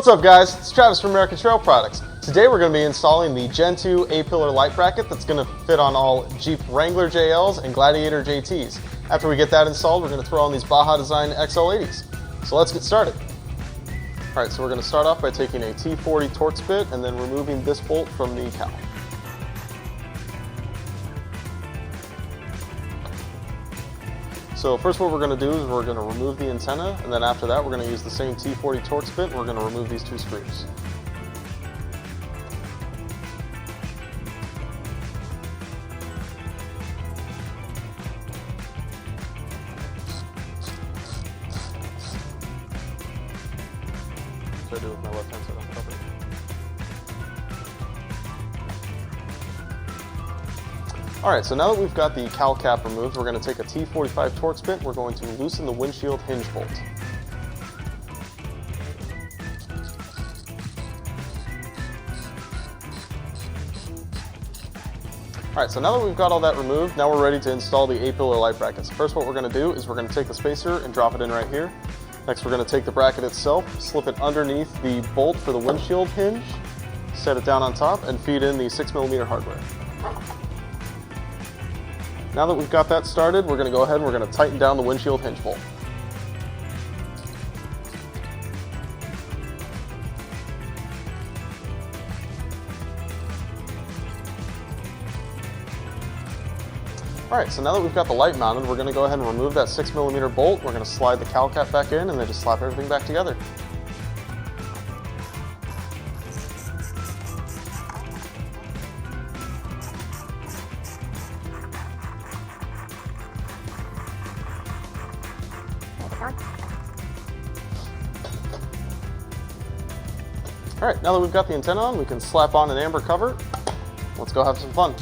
What's up guys, it's Travis from American Trail Products. Today we're going to be installing the Gen 2 A-pillar light bracket that's going to fit on all Jeep Wrangler JLs and Gladiator JTs. After we get that installed, we're going to throw on these Baja Design XL80s. So let's get started. Alright, so we're going to start off by taking a T40 Torx bit and then removing this bolt from the cowl. So first what we're going to do is we're going to remove the antenna, and then after that we're going to use the same T40 Torx bit and we're going to remove these two screws. What do I do with my left hand side uncovered? Alright, so now that we've got the cowl cap removed, we're going to take a T45 Torx bit, we're going to loosen the windshield hinge bolt. Alright, so now that we've got all that removed, now we're ready to install the A-pillar light brackets. First what we're going to do is we're going to take the spacer and drop it in right here. Next we're going to take the bracket itself, slip it underneath the bolt for the windshield hinge, set it down on top, and feed in the 6mm hardware. Now that we've got that started, we're going to go ahead and we're going to tighten down the windshield hinge bolt. Alright, so now that we've got the light mounted, we're going to go ahead and remove that 6mm bolt. We're going to slide the cowl cap back in and then just slap everything back together. Alright, now that we've got the antenna on, we can slap on an amber cover. Let's go have some fun.